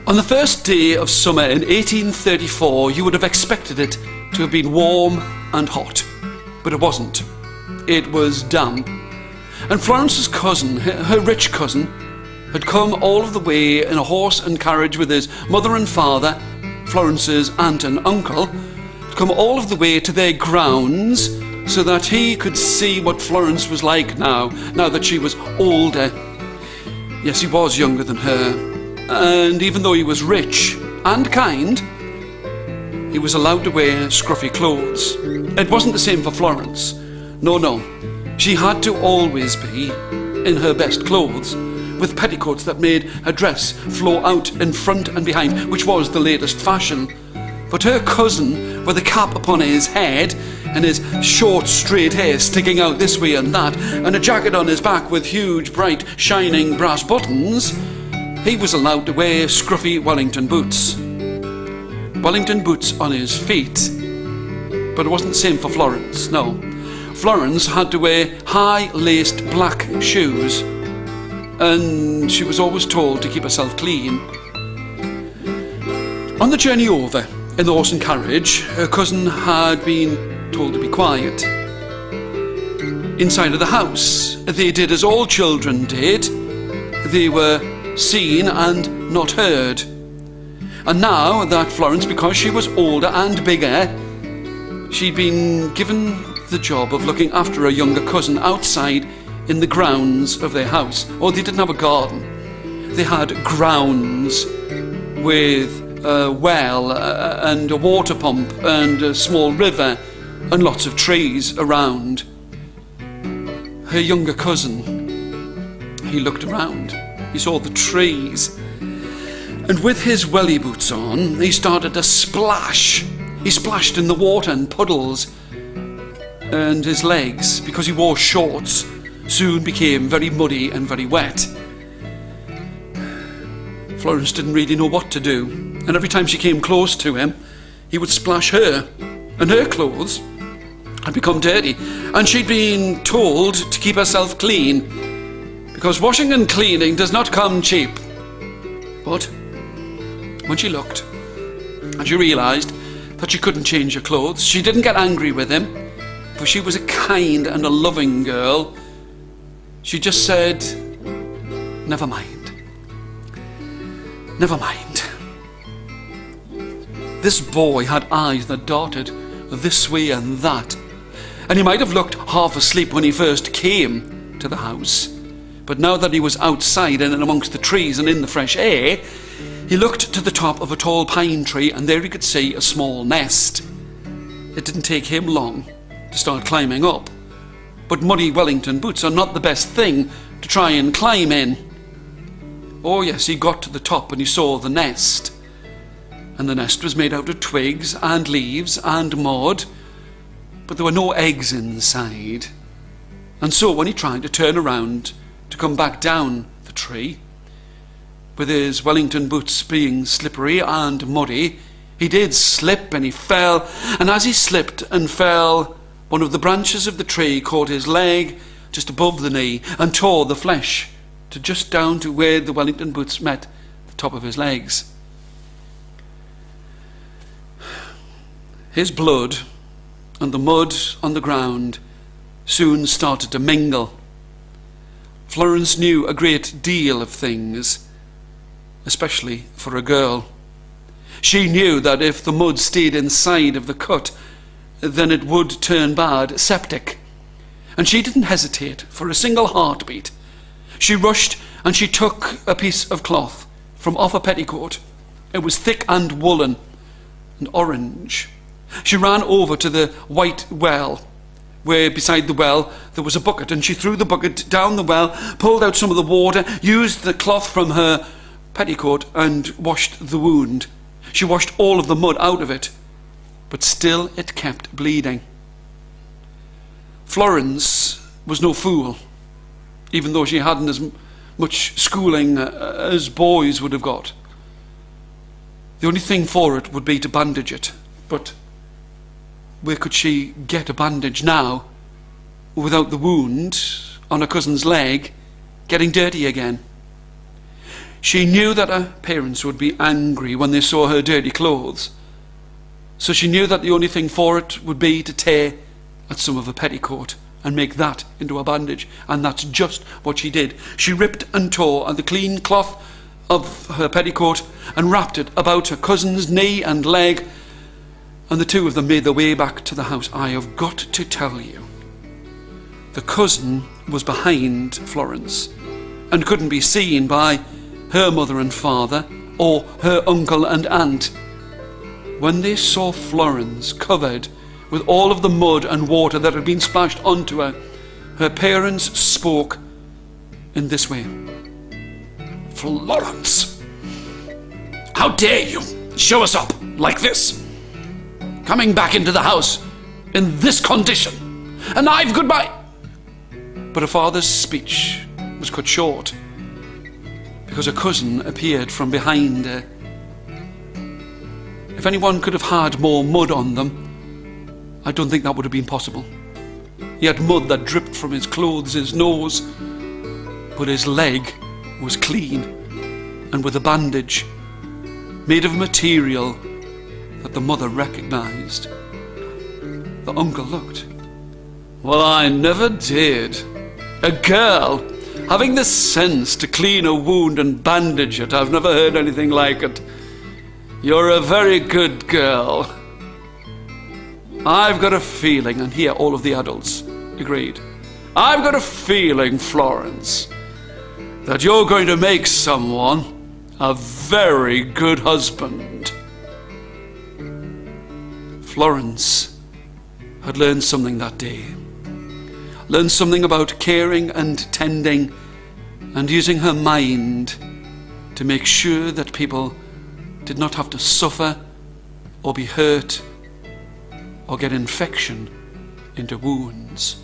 On the first day of summer in 1834, you would have expected it to have been warm and hot, but it wasn't. It was damp. And Florence's cousin, her rich cousin, had come all of the way in a horse and carriage with his mother and father, Florence's aunt and uncle, had come all of the way to their grounds so that he could see what Florence was like now that she was older. Yes, he was younger than her. And even though he was rich and kind, he was allowed to wear scruffy clothes. It wasn't the same for Florence. No, no. She had to always be in her best clothes, with petticoats that made her dress flow out in front and behind, which was the latest fashion. But her cousin, with a cap upon his head, and his short straight hair sticking out this way and that, and a jacket on his back with huge, bright, shining brass buttons, he was allowed to wear scruffy Wellington boots. Wellington boots on his feet. But it wasn't the same for Florence, no. Florence had to wear high-laced black shoes, and she was always told to keep herself clean. On the journey over, in the horse and carriage, her cousin had been told to be quiet. Inside of the house, they did as all children did. They were seen and not heard. And now that Florence, because she was older and bigger, she'd been given the job of looking after a younger cousin outside in the grounds of their house. Oh, they didn't have a garden. They had grounds with a well and a water pump and a small river and lots of trees around. Her younger cousin, he looked around. He saw the trees. And with his welly boots on, he started to splash. He splashed in the water and puddles. And his legs, because he wore shorts, soon became very muddy and very wet. Florence didn't really know what to do. And every time she came close to him, he would splash her. And her clothes had become dirty. And she'd been told to keep herself clean, because washing and cleaning does not come cheap. But when she looked and she realised that she couldn't change her clothes, she didn't get angry with him, for she was a kind and a loving girl. She just said, "Never mind. Never mind." This boy had eyes that darted this way and that, and he might have looked half asleep when he first came to the house. But now that he was outside and in amongst the trees and in the fresh air, he looked to the top of a tall pine tree, and there he could see a small nest. It didn't take him long to start climbing up. But muddy Wellington boots are not the best thing to try and climb in. Oh yes, he got to the top and he saw the nest. And the nest was made out of twigs and leaves and mud, but there were no eggs inside. And so when he tried to turn around to come back down the tree, with his Wellington boots being slippery and muddy, he did slip and he fell, and as he slipped and fell, one of the branches of the tree caught his leg just above the knee and tore the flesh to just down to where the Wellington boots met the top of his legs. His blood and the mud on the ground soon started to mingle. Florence knew a great deal of things, especially for a girl. She knew that if the mud stayed inside of the cut, then it would turn bad, septic. And she didn't hesitate for a single heartbeat. She rushed and she took a piece of cloth from off a petticoat. It was thick and woolen and orange. She ran over to the white well, where beside the well there was a bucket, and she threw the bucket down the well, pulled out some of the water, used the cloth from her petticoat and washed the wound. She washed all of the mud out of it, but still it kept bleeding. Florence was no fool, even though she hadn't as much schooling as boys would have got. The only thing for it would be to bandage it, but where could she get a bandage now without the wound on her cousin's leg getting dirty again? She knew that her parents would be angry when they saw her dirty clothes. So she knew that the only thing for it would be to tear at some of her petticoat and make that into a bandage. And that's just what she did. She ripped and tore at the clean cloth of her petticoat and wrapped it about her cousin's knee and leg, and the two of them made their way back to the house. I have got to tell you, the cousin was behind Florence and couldn't be seen by her mother and father or her uncle and aunt. When they saw Florence covered with all of the mud and water that had been splashed onto her, her parents spoke in this way. "Florence, how dare you show us up like this? Coming back into the house in this condition, and I've goodbye." But her father's speech was cut short because her cousin appeared from behind her. If anyone could have had more mud on them, I don't think that would have been possible. He had mud that dripped from his clothes, his nose, but his leg was clean and with a bandage made of material that the mother recognized. The uncle looked. "Well, I never did. A girl having the sense to clean a wound and bandage it. I've never heard anything like it. You're a very good girl. I've got a feeling," and here all of the adults agreed, "I've got a feeling, Florence, that you're going to make someone a very good husband." Florence had learned something that day. Learned something about caring and tending and using her mind to make sure that people did not have to suffer or be hurt or get infection into wounds.